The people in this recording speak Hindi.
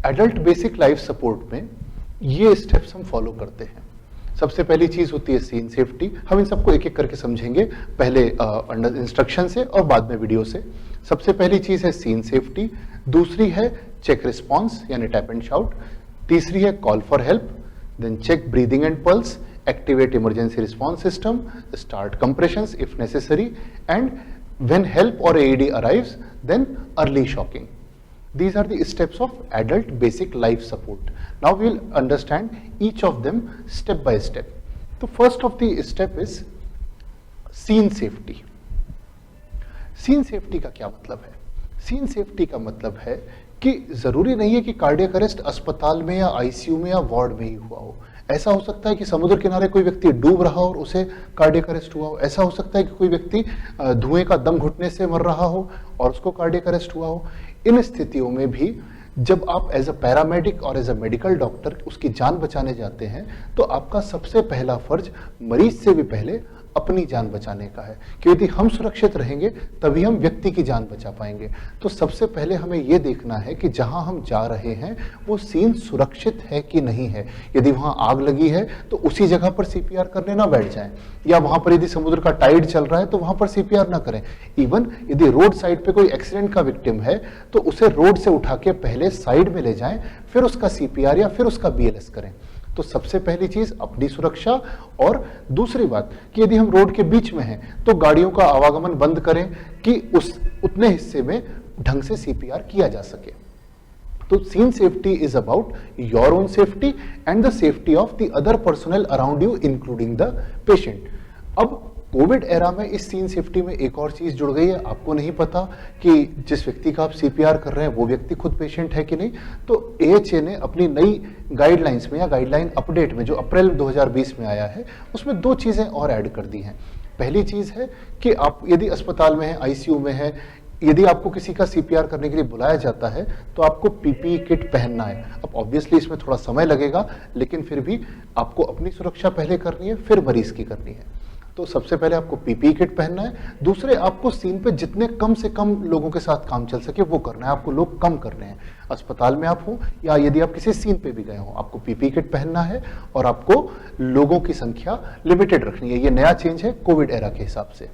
एडल्ट बेसिक लाइफ सपोर्ट में ये स्टेप्स हम फॉलो करते हैं। सबसे पहली चीज होती है सीन सेफ्टी। हम इन सबको एक एक करके समझेंगे, पहले अंडर इंस्ट्रक्शन से और बाद में वीडियो से। सबसे पहली चीज है सीन सेफ्टी, दूसरी है चेक रिस्पॉन्स यानी टैप एंड शाउट, तीसरी है call for help, then check breathing and pulse, activate emergency response system, start compressions if necessary, and when help or AED arrives then early shocking. These are the steps of adult basic life support. Now we will understand each of them step by step. So first of the step is scene safety. Scene safety का क्या मतलब है? Scene safety का मतलब है कि जरूरी नहीं है कि कार्डियक अरेस्ट अस्पताल में या आईसीयू में या वार्ड में ही हुआ हो। ऐसा हो सकता है कि समुद्र किनारे कोई व्यक्ति डूब रहा हो और उसे कार्डियक अरेस्ट हुआ हो। ऐसा हो सकता है कि कोई व्यक्ति धुएं का दम घुटने से मर रहा हो और उसको कार्डियक अरेस्ट हुआ हो। इन स्थितियों में भी जब आप एज अ पैरामेडिक और एज अ मेडिकल डॉक्टर उसकी जान बचाने जाते हैं तो आपका सबसे पहला फर्ज मरीज से भी पहले अपनी जान बचाने का है कि यदि हम सुरक्षित रहेंगे तभी हम व्यक्ति की जान बचा पाएंगे। तो सबसे पहले हमें यह देखना है कि जहां हम जा रहे हैं वो सीन सुरक्षित है कि नहीं है। यदि वहां आग लगी है तो उसी जगह पर सीपीआर करने ना बैठ जाएं, या वहां पर यदि समुद्र का टाइड चल रहा है तो वहां पर सीपीआर ना करें। इवन यदि रोड साइड पे कोई एक्सीडेंट का विक्टिम है तो उसे रोड से उठा के पहले साइड में ले जाएं, फिर उसका सीपीआर या फिर उसका बीएलएस करें। तो सबसे पहली चीज अपनी सुरक्षा, और दूसरी बात कि यदि हम रोड के बीच में हैं तो गाड़ियों का आवागमन बंद करें कि उतने हिस्से में ढंग से सीपीआर किया जा सके। तो scene safety is about your own safety and the safety of the other personal around you including the patient. अब कोविड एरा में इस सीन सेफ्टी में एक और चीज जुड़ गई है। आपको नहीं पता कि जिस व्यक्ति का आप सीपीआर कर रहे हैं वो व्यक्ति खुद पेशेंट है कि नहीं। तो एएचए ने अपनी नई गाइडलाइंस में या गाइडलाइन अपडेट में जो अप्रैल 2020 में आया है उसमें दो चीजें और ऐड कर दी हैं। पहली चीज है कि आप यदि अस्पताल में है, आईसीयू में है, यदि आपको किसी का सीपीआर करने के लिए बुलाया जाता है तो आपको पीपीई किट पहनना है। अब ऑब्वियसली इसमें थोड़ा समय लगेगा, लेकिन फिर भी आपको अपनी सुरक्षा पहले करनी है, फिर मरीज की करनी है। तो सबसे पहले आपको पीपीई किट पहनना है। दूसरे, आपको सीन पे जितने कम से कम लोगों के साथ काम चल सके वो करना है। आपको लोग कम करने हैं। अस्पताल में आप हो या यदि आप किसी सीन पे भी गए हो, आपको पीपीई किट पहनना है और आपको लोगों की संख्या लिमिटेड रखनी है। ये नया चेंज है कोविड एरा के हिसाब से।